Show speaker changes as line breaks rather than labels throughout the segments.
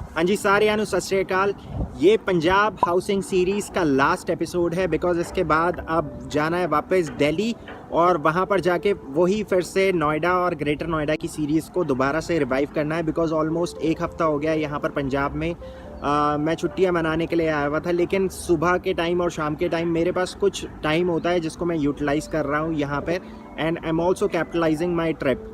हाँ जी सारे यानु सत श्री अकाल। ये पंजाब हाउसिंग सीरीज़ का लास्ट एपिसोड है बिकॉज़ इसके बाद अब जाना है वापस दिल्ली और वहाँ पर जाके वही फिर से नोएडा और ग्रेटर नोएडा की सीरीज़ को दोबारा से रिवाइव करना है बिकॉज़ ऑलमोस्ट एक हफ़्ता हो गया है यहाँ पर पंजाब में। मैं छुट्टियाँ मनाने के लिए आया हुआ था, लेकिन सुबह के टाइम और शाम के टाइम मेरे पास कुछ टाइम होता है जिसको मैं यूटिलाइज़ कर रहा हूँ यहाँ पर, and I am also capitalizing my trip.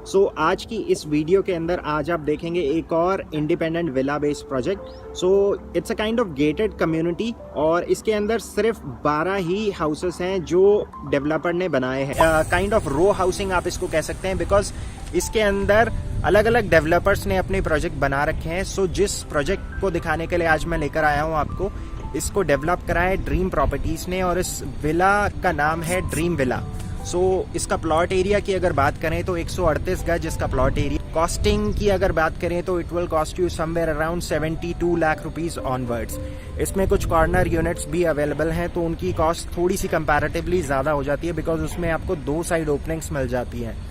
So आज की इस वीडियो के अंदर आज आप देखेंगे एक और independent villa based project. So it's a kind of gated community और इसके अंदर सिर्फ 12 ही हाउसेस हैं जो डेवलपर ने बनाए हैं। काइंड ऑफ रो हाउसिंग आप इसको कह सकते हैं बिकॉज इसके अंदर अलग अलग डेवलपर्स ने अपने प्रोजेक्ट बना रखे हैं। सो जिस प्रोजेक्ट को दिखाने के लिए आज मैं लेकर आया हूँ आपको, इसको डेवलप करा है ड्रीम प्रॉपर्टीज़ ने और इस विला का नाम है ड्रीम विला। सो इसका प्लॉट एरिया की अगर बात करें तो 138 गज इसका प्लॉट एरिया। कॉस्टिंग की अगर बात करें तो it will cost you somewhere around 72 lakh rupees onwards. इसमें कुछ कॉर्नर यूनिट्स भी अवेलेबल हैं तो उनकी कॉस्ट थोड़ी सी कंपैरेटिवली ज़्यादा हो जाती है बिकॉज उसमें आपको 2 साइड ओपनिंग्स मिल जाती हैं।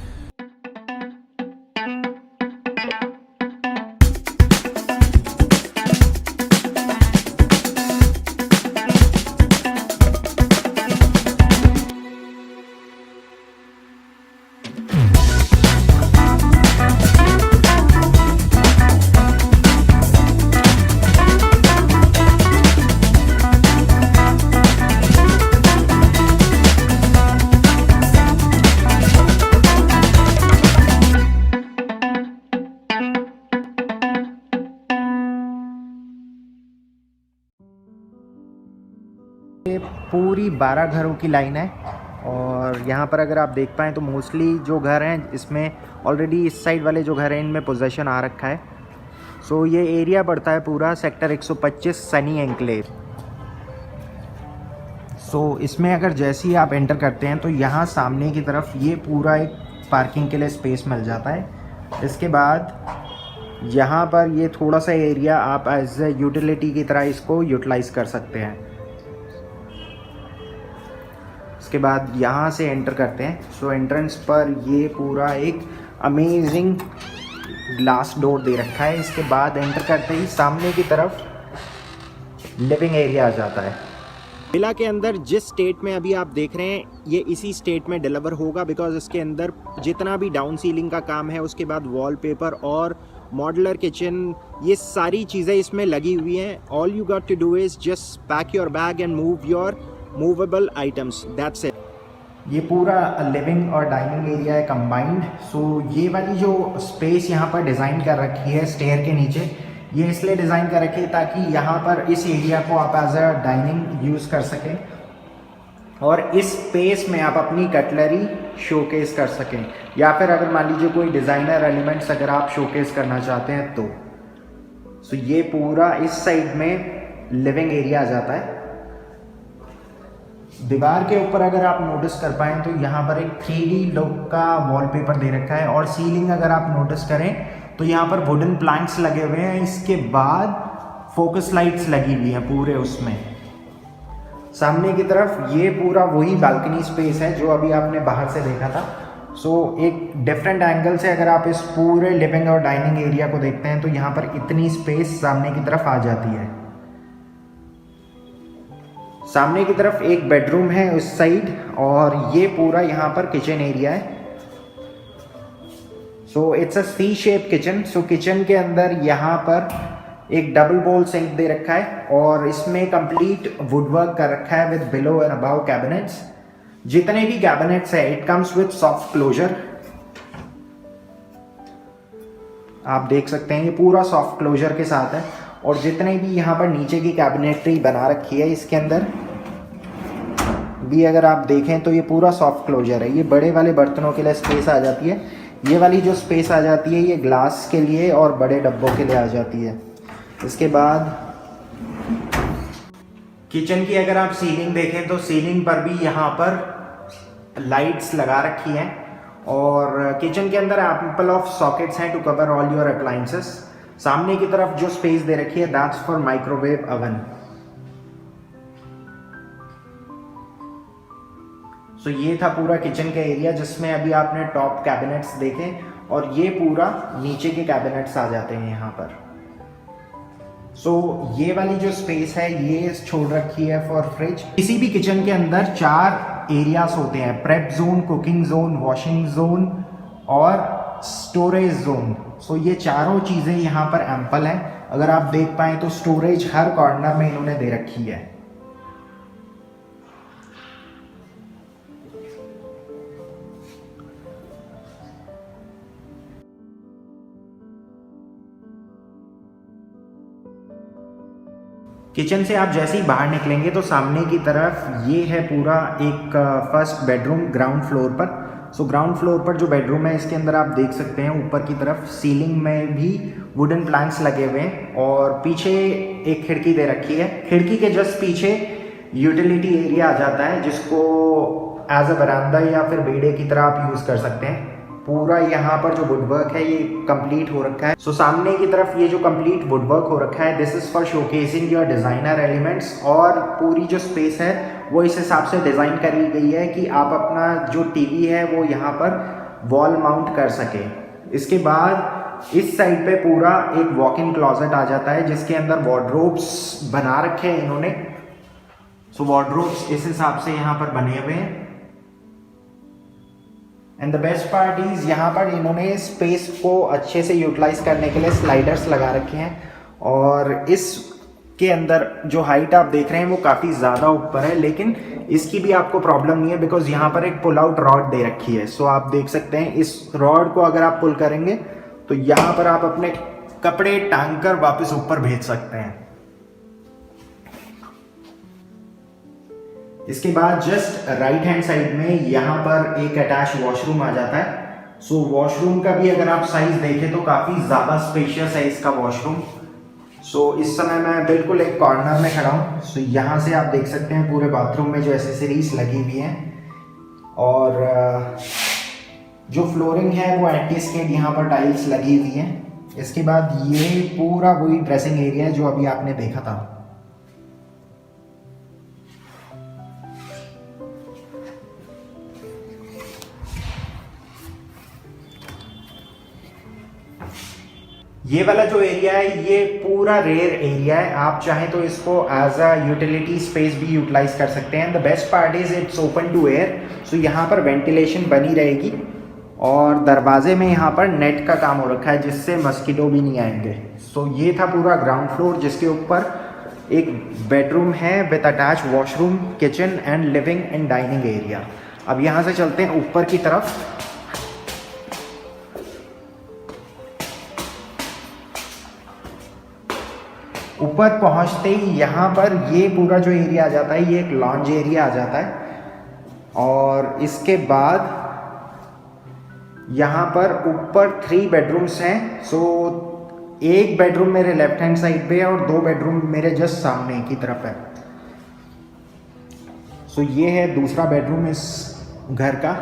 पूरी 12 घरों की लाइन है और यहाँ पर अगर आप देख पाएँ तो मोस्टली जो घर हैं इसमें ऑलरेडी इस साइड वाले जो घर हैं इनमें पोजेशन आ रखा है। सो ये एरिया पड़ता है पूरा सेक्टर 125 सनी एंक्लेव। सो इसमें अगर जैसे ही आप एंटर करते हैं तो यहाँ सामने की तरफ ये पूरा एक पार्किंग के लिए स्पेस मिल जाता है। इसके बाद यहाँ पर ये थोड़ा सा एरिया आप एज ए यूटिलिटी की तरह इसको यूटिलाइज़ कर सकते हैं। उसके बाद यहाँ से एंटर करते हैं। सो एंट्रेंस पर ये पूरा एक अमेजिंग ग्लास डोर दे रखा है। इसके बाद एंटर करते ही सामने की तरफ लिविंग एरिया आ जाता है। विला के अंदर जिस स्टेट में अभी आप देख रहे हैं ये इसी स्टेट में डिलीवर होगा बिकॉज इसके अंदर जितना भी डाउन सीलिंग का काम है, उसके बाद वॉलपेपर और मॉड्यूलर किचन, ये सारी चीज़ें इसमें लगी हुई हैं। All you got to do is just pack your bag and move your movable items, that's it. ये पूरा लिविंग और डाइनिंग एरिया है कंबाइंड। सो ये वाली जो स्पेस यहाँ पर डिज़ाइन कर रखी है स्टेयर के नीचे, ये इसलिए डिज़ाइन कर रखी है ताकि यहाँ पर इस एरिया को आप एज अ डाइनिंग यूज़ कर सकें और इस स्पेस में आप अपनी कटलरी शोकेस कर सकें, या फिर अगर मान लीजिए कोई डिज़ाइनर एलिमेंट्स अगर आप शोकेस करना चाहते हैं तो। सो ये पूरा इस साइड में लिविंग एरिया आ जाता है। दीवार के ऊपर अगर आप नोटिस कर पाएँ तो यहाँ पर एक 3D लुक का वॉलपेपर दे रखा है और सीलिंग अगर आप नोटिस करें तो यहाँ पर वुडन प्लैंक्स लगे हुए हैं। इसके बाद फोकस लाइट्स लगी हुई हैं पूरे उसमें। सामने की तरफ ये पूरा वही बालकनी स्पेस है जो अभी आपने बाहर से देखा था। सो एक डिफरेंट एंगल से अगर आप इस पूरे लिविंग और डाइनिंग एरिया को देखते हैं तो यहाँ पर इतनी स्पेस सामने की तरफ आ जाती है। सामने की तरफ एक बेडरूम है उस साइड और ये पूरा यहाँ पर किचन एरिया है। So it's a C shape kitchen. So kitchen के अंदर यहाँ पर एक डबल बोल सिंक दे रखा है और इसमें कंप्लीट वुडवर्क कर रखा है with below and above cabinets. जितने भी कैबिनेट्स है it comes with soft closer. आप देख सकते हैं ये पूरा सॉफ्ट क्लोजर के साथ है और जितने भी यहाँ पर नीचे की कैबिनेटरी बना रखी है इसके अंदर भी अगर आप देखें तो ये पूरा सॉफ्ट क्लोजर है। ये बड़े वाले बर्तनों के लिए स्पेस आ जाती है। ये वाली जो स्पेस आ जाती है ये ग्लास के लिए और बड़े डब्बों के लिए आ जाती है। इसके बाद किचन की अगर आप सीलिंग देखें तो सीलिंग पर भी यहाँ पर लाइट्स लगा रखी हैं और किचन के अंदर एम्पल ऑफ सॉकेट्स हैं to cover all your appliances. सामने की तरफ जो स्पेस दे रखी है that's for microwave oven. So ये था पूरा किचन का एरिया जिसमें अभी आपने टॉप कैबिनेट्स देखे और ये पूरा नीचे के कैबिनेट्स आ जाते हैं यहाँ पर। सो ये वाली जो स्पेस है ये छोड़ रखी है फॉर फ्रिज। किसी भी किचन के अंदर 4 एरियाज होते हैं, prep zone, cooking zone, washing zone और स्टोरेज जोन। सो ये चारों चीज़ें यहाँ पर एम्पल हैं। अगर आप देख पाएँ तो स्टोरेज हर कॉर्नर में इन्होंने दे रखी है। किचन से आप जैसे ही बाहर निकलेंगे तो सामने की तरफ ये है पूरा एक फर्स्ट बेडरूम ग्राउंड फ्लोर पर। सो ग्राउंड फ्लोर पर जो बेडरूम है इसके अंदर आप देख सकते हैं ऊपर की तरफ सीलिंग में भी वुडन प्लैंक्स लगे हुए हैं और पीछे एक खिड़की दे रखी है। खिड़की के जस्ट पीछे यूटिलिटी एरिया आ जाता है जिसको एज अ बरामदा या फिर बेड़े की तरह आप यूज़ कर सकते हैं। पूरा यहाँ पर जो वुडवर्क है ये कंप्लीट हो रखा है। सो सामने की तरफ ये जो कंप्लीट वुडवर्क हो रखा है this is for showcasing your designer elements. और पूरी जो स्पेस है वो इस हिसाब से डिज़ाइन करी गई है कि आप अपना जो टीवी है वो यहाँ पर वॉल माउंट कर सके। इसके बाद इस साइड पे पूरा एक वॉक इन क्लॉजेट आ जाता है जिसके अंदर वार्डरोब्स बना रखे हैं इन्होंने। सो वार्डरोब्स इस हिसाब से यहाँ पर बने हुए हैं। And the best part is यहाँ पर इन्होंने स्पेस को अच्छे से यूटिलाइज करने के लिए स्लाइडर्स लगा रखे हैं और इसके अंदर जो हाइट आप देख रहे हैं वो काफ़ी ज़्यादा ऊपर है, लेकिन इसकी भी आपको प्रॉब्लम नहीं है बिकॉज यहाँ पर एक पुल आउट रॉड दे रखी है। सो आप देख सकते हैं इस रॉड को अगर आप पुल करेंगे तो यहाँ पर आप अपने कपड़े टांग कर वापस ऊपर भेज सकते हैं। इसके बाद जस्ट राइट हैंड साइड में यहाँ पर एक अटैच वॉशरूम आ जाता है। सो वॉशरूम का भी अगर आप साइज देखें तो काफ़ी ज़्यादा स्पेशियस है इसका वॉशरूम। सो इस समय मैं बिल्कुल एक कॉर्नर में खड़ा हूँ। सो यहाँ से आप देख सकते हैं पूरे बाथरूम में जो एसेसरीज लगी हुई हैं और जो फ्लोरिंग है वो एंटी स्किड यहाँ पर टाइल्स लगी हुई हैं। इसके बाद ये पूरा वही ड्रेसिंग एरिया है जो अभी आपने देखा था। ये वाला जो एरिया है ये पूरा रेयर एरिया है। आप चाहें तो इसको एज अ यूटिलिटी स्पेस भी यूटिलाइज कर सकते हैं। The best part is it's open to air. So यहाँ पर वेंटिलेशन बनी रहेगी और दरवाजे में यहाँ पर नेट का काम हो रखा है जिससे मस्कीटो भी नहीं आएंगे। सो ये था पूरा ग्राउंड फ्लोर जिसके ऊपर एक बेडरूम है with attach washroom, kitchen and living and dining area. अब यहाँ से चलते हैं ऊपर की तरफ। ऊपर पहुंचते ही यहाँ पर ये पूरा जो एरिया आ जाता है ये एक लॉन्ज एरिया आ जाता है और इसके बाद यहाँ पर ऊपर 3 बेडरूम्स हैं। सो एक बेडरूम मेरे लेफ्ट हैंड साइड पे है और 2 बेडरूम मेरे जस्ट सामने की तरफ है। सो ये है दूसरा बेडरूम इस घर का।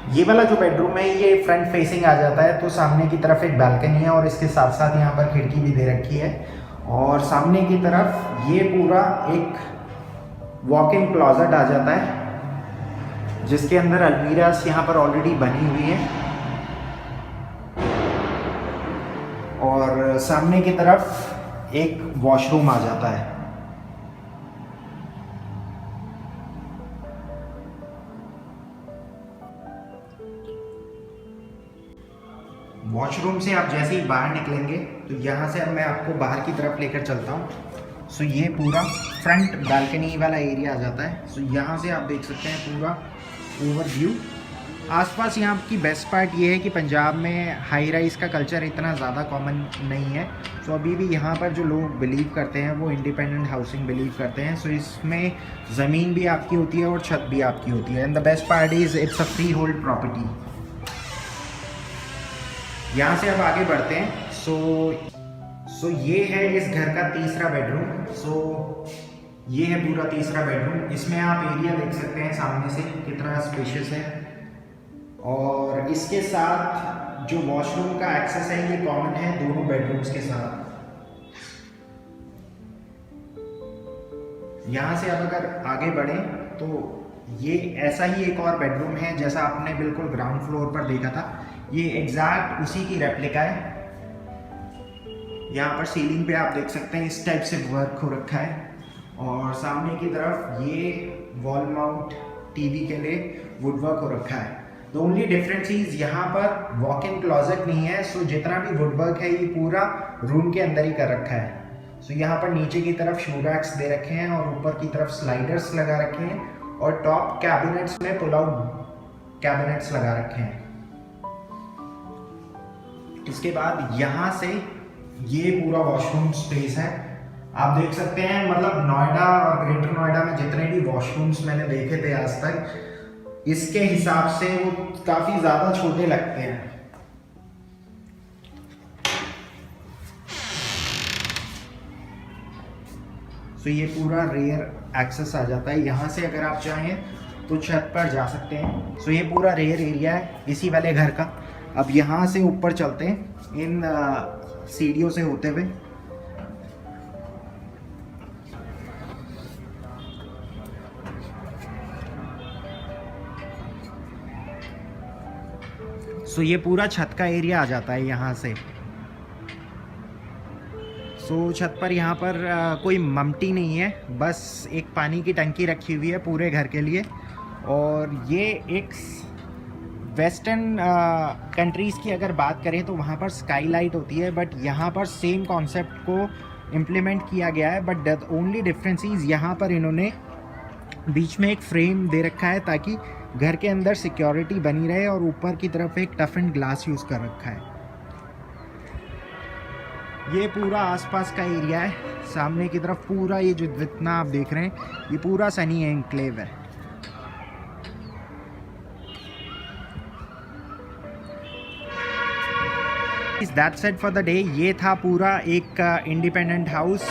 ये वाला जो बेडरूम है ये फ्रंट फेसिंग आ जाता है तो सामने की तरफ एक बालकनी है और इसके साथ साथ यहाँ पर खिड़की भी दे रखी है और सामने की तरफ ये पूरा एक वॉक इन क्लॉजेट आ जाता है जिसके अंदर अलमीरास यहाँ पर ऑलरेडी बनी हुई है और सामने की तरफ एक वॉशरूम आ जाता है। वॉशरूम से आप जैसे ही बाहर निकलेंगे तो यहाँ से अब मैं आपको बाहर की तरफ लेकर चलता हूँ। सो ये पूरा फ्रंट बालकनी वाला एरिया आ जाता है। सो यहाँ से आप देख सकते हैं पूरा ओवरव्यू। आसपास यहाँ की बेस्ट पार्ट ये है कि पंजाब में हाई राइज का कल्चर इतना ज़्यादा कॉमन नहीं है। सो अभी भी यहाँ पर जो लोग बिलीव करते हैं वो इंडिपेंडेंट हाउसिंग बिलीव करते हैं। सो इसमें ज़मीन भी आपकी होती है और छत भी आपकी होती है। And the best part is it's a free hold property. यहाँ से अब आगे बढ़ते हैं। सो ये है इस घर का तीसरा बेडरूम। सो ये है पूरा तीसरा बेडरूम। इसमें आप एरिया देख सकते हैं सामने से कितना स्पेशियस है और इसके साथ जो वॉशरूम का एक्सेस है ये कॉमन है दोनों बेडरूम्स के साथ। यहाँ से अब अगर आगे बढ़ें तो ये ऐसा ही एक और बेडरूम है जैसा आपने बिल्कुल ग्राउंड फ्लोर पर देखा था, ये एग्जैक्ट उसी की रेप्लिका है। यहाँ पर सीलिंग पे आप देख सकते हैं इस टाइप से वर्क हो रखा है, और सामने की तरफ ये वॉल माउंट टीवी के लिए वुड वर्क हो रखा है। द ओनली डिफरेंस इज यहाँ पर वॉक इन क्लोजेट नहीं है, सो जितना भी वुड वर्क है ये पूरा रूम के अंदर ही कर रखा है। सो यहाँ पर नीचे की तरफ शू रैक्स दे रखे हैं और ऊपर की तरफ स्लाइडर्स लगा रखे हैं, और टॉप कैबिनेट्स में पुल आउट कैबिनेट्स लगा रखे हैं। इसके बाद यहाँ से ये पूरा वॉशरूम स्पेस है, आप देख सकते हैं। मतलब नोएडा और ग्रेटर नोएडा में जितने भी वॉशरूम्स मैंने देखे थे आज तक, इसके हिसाब से वो काफी ज्यादा छोटे लगते हैं। तो ये पूरा रेयर एक्सेस आ जाता है, यहाँ से अगर आप चाहें तो छत पर जा सकते हैं। सो ये पूरा रेयर एरिया है इसी वाले घर का। अब यहाँ से ऊपर चलते हैं इन सीढ़ियों से होते हुए। सो ये पूरा छत का एरिया आ जाता है यहाँ से। सो छत पर यहाँ पर कोई ममटी नहीं है, बस एक पानी की टंकी रखी हुई है पूरे घर के लिए। और ये एक वेस्टर्न कंट्रीज़ की अगर बात करें तो वहाँ पर स्काईलाइट होती है, बट यहाँ पर सेम कॉन्सेप्ट को इम्प्लीमेंट किया गया है। But the only difference is यहाँ पर इन्होंने बीच में एक फ्रेम दे रखा है ताकि घर के अंदर सिक्योरिटी बनी रहे, और ऊपर की तरफ एक टफ एंड ग्लास यूज़ कर रखा है। ये पूरा आसपास का एरिया है, सामने की तरफ पूरा ये जो जितना आप देख रहे हैं ये पूरा सनी एनक्लेव है। That's it for the day. ये था पूरा एक इंडिपेंडेंट हाउस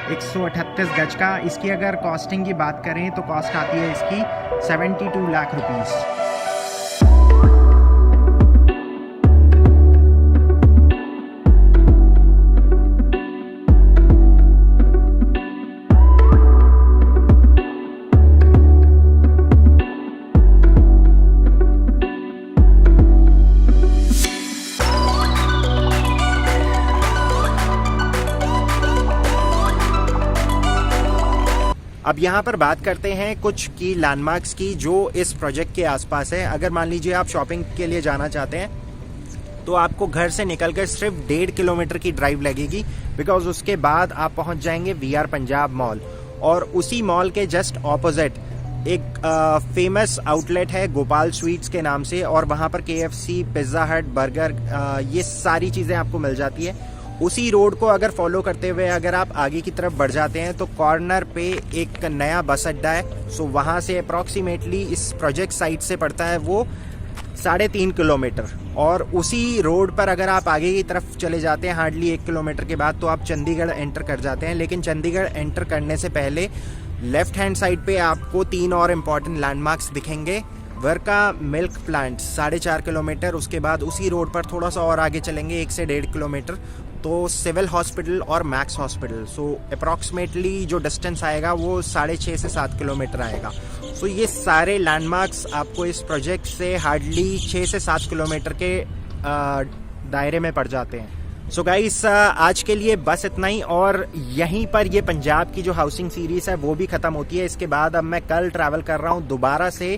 138 गज का। इसकी अगर कॉस्टिंग की बात करें तो कॉस्ट आती है इसकी 72 लाख रुपीस। अब यहाँ पर बात करते हैं कुछ की लैंडमार्क्स की जो इस प्रोजेक्ट के आसपास है। अगर मान लीजिए आप शॉपिंग के लिए जाना चाहते हैं तो आपको घर से निकलकर सिर्फ 1.5 किलोमीटर की ड्राइव लगेगी, बिकॉज उसके बाद आप पहुँच जाएंगे VR पंजाब मॉल। और उसी मॉल के जस्ट ऑपोजिट एक फेमस आउटलेट है गोपाल स्वीट्स के नाम से, और वहाँ पर KFC, पिज़्ज़ा हट, बर्गर, ये सारी चीज़ें आपको मिल जाती है। उसी रोड को अगर फॉलो करते हुए अगर आप आगे की तरफ बढ़ जाते हैं तो कॉर्नर पे एक नया बस अड्डा है। सो वहाँ से अप्रॉक्सीमेटली इस प्रोजेक्ट साइट से पड़ता है वो 3.5 किलोमीटर। और उसी रोड पर अगर आप आगे की तरफ चले जाते हैं हार्डली 1 किलोमीटर के बाद तो आप चंडीगढ़ एंटर कर जाते हैं। लेकिन चंडीगढ़ एंटर करने से पहले लेफ्ट हैंड साइड पे आपको 3 और इम्पॉर्टेंट लैंडमार्क्स दिखेंगे। वर्का मिल्क प्लांट 4.5 किलोमीटर, उसके बाद उसी रोड पर थोड़ा सा और आगे चलेंगे 1 से 1.5 किलोमीटर तो सिविल हॉस्पिटल और मैक्स हॉस्पिटल। सो अप्रॉक्सीमेटली जो डिस्टेंस आएगा वो 6.5 से 7 किलोमीटर आएगा। सो ये सारे लैंडमार्क्स आपको इस प्रोजेक्ट से हार्डली 6 से 7 किलोमीटर के दायरे में पड़ जाते हैं। सो गाइस आज के लिए बस इतना ही, और यहीं पर ये पंजाब की जो हाउसिंग सीरीज है वो भी ख़त्म होती है। इसके बाद अब मैं कल ट्रैवल कर रहा हूँ दोबारा से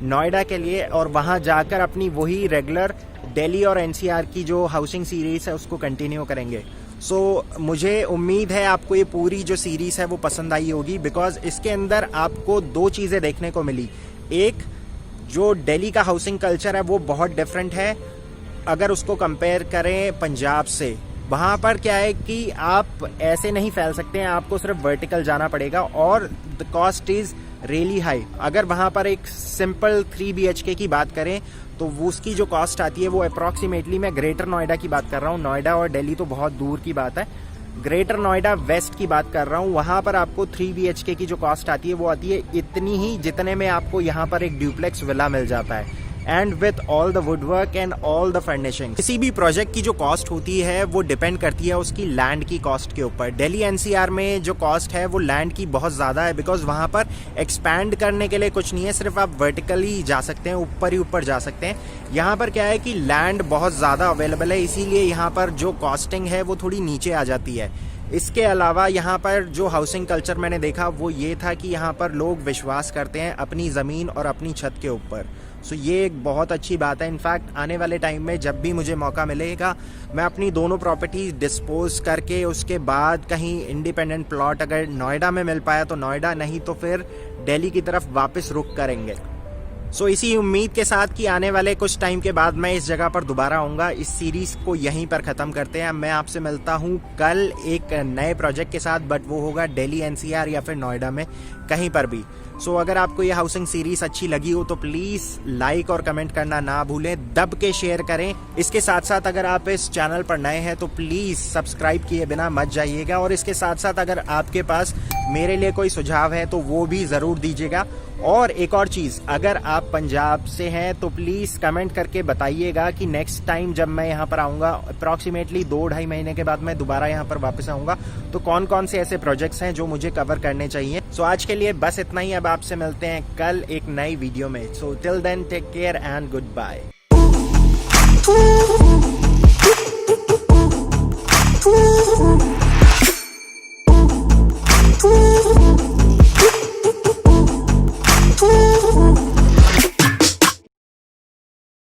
नोएडा के लिए, और वहाँ जाकर अपनी वही रेगुलर दिल्ली और NCR की जो हाउसिंग सीरीज़ है उसको कंटिन्यू करेंगे। सो मुझे उम्मीद है आपको ये पूरी जो सीरीज़ है वो पसंद आई होगी, बिकॉज इसके अंदर आपको 2 चीज़ें देखने को मिली। एक, जो दिल्ली का हाउसिंग कल्चर है वो बहुत डिफरेंट है अगर उसको कंपेयर करें पंजाब से। वहाँ पर क्या है कि आप ऐसे नहीं फैल सकते हैं, आपको सिर्फ वर्टिकल जाना पड़ेगा, और the cost is really high. अगर वहाँ पर एक सिंपल 3 BHK की बात करें तो वो उसकी जो कॉस्ट आती है वो अप्रॉक्सीमेटली, मैं ग्रेटर नोएडा की बात कर रहा हूँ, नोएडा और दिल्ली तो बहुत दूर की बात है, ग्रेटर नोएडा वेस्ट की बात कर रहा हूँ, वहाँ पर आपको 3 BHK की जो कॉस्ट आती है वो आती है इतनी ही जितने में आपको यहाँ पर एक ड्यूप्लेक्स विला मिल जाता है। And with all the wood work and all the furnishing. किसी भी प्रोजेक्ट की जो कॉस्ट होती है वो डिपेंड करती है उसकी लैंड की कॉस्ट के ऊपर। दिल्ली एनसीआर में जो कॉस्ट है वो लैंड की बहुत ज़्यादा है, बिकॉज वहाँ पर एक्सपैंड करने के लिए कुछ नहीं है, सिर्फ आप वर्टिकली जा सकते हैं, ऊपर ही ऊपर जा सकते हैं। यहाँ पर क्या है कि लैंड बहुत ज़्यादा अवेलेबल है, इसीलिए यहाँ पर जो कॉस्टिंग है वो थोड़ी नीचे आ जाती है। इसके अलावा यहाँ पर जो हाउसिंग कल्चर मैंने देखा वो ये था कि यहाँ पर लोग विश्वास करते हैं अपनी ज़मीन और अपनी छत के ऊपर। सो ये एक बहुत अच्छी बात है। इनफैक्ट आने वाले टाइम में जब भी मुझे मौका मिलेगा मैं अपनी दोनों प्रॉपर्टी डिस्पोज करके उसके बाद कहीं इंडिपेंडेंट प्लॉट अगर नोएडा में मिल पाया तो नोएडा, नहीं तो फिर दिल्ली की तरफ वापस रुख करेंगे। सो इसी उम्मीद के साथ कि आने वाले कुछ टाइम के बाद मैं इस जगह पर दोबारा आऊँगा। इस सीरीज़ को यहीं पर ख़त्म करते हैं। मैं आपसे मिलता हूँ कल एक नए प्रोजेक्ट के साथ, बट वो होगा दिल्ली एनसीआर या फिर नोएडा में कहीं पर भी। सो अगर आपको ये हाउसिंग सीरीज़ अच्छी लगी हो तो प्लीज़ लाइक और कमेंट करना ना भूलें, दब के शेयर करें। इसके साथ साथ अगर आप इस चैनल पर नए हैं तो प्लीज़ सब्सक्राइब किए बिना मत जाइएगा, और इसके साथ साथ अगर आपके पास मेरे लिए कोई सुझाव है तो वो भी ज़रूर दीजिएगा। और एक और चीज़, अगर आप पंजाब से हैं तो प्लीज़ कमेंट करके बताइएगा कि नेक्स्ट टाइम जब मैं यहाँ पर आऊँगा, अप्रॉक्सीमेटली 2-2.5 महीने के बाद मैं दोबारा यहाँ पर वापस आऊँगा, तो कौन कौन से ऐसे प्रोजेक्ट्स हैं जो मुझे कवर करने चाहिए। सो आज के लिए बस इतना ही। अब आपसे मिलते हैं कल एक नई वीडियो में। So till then take care and good bye.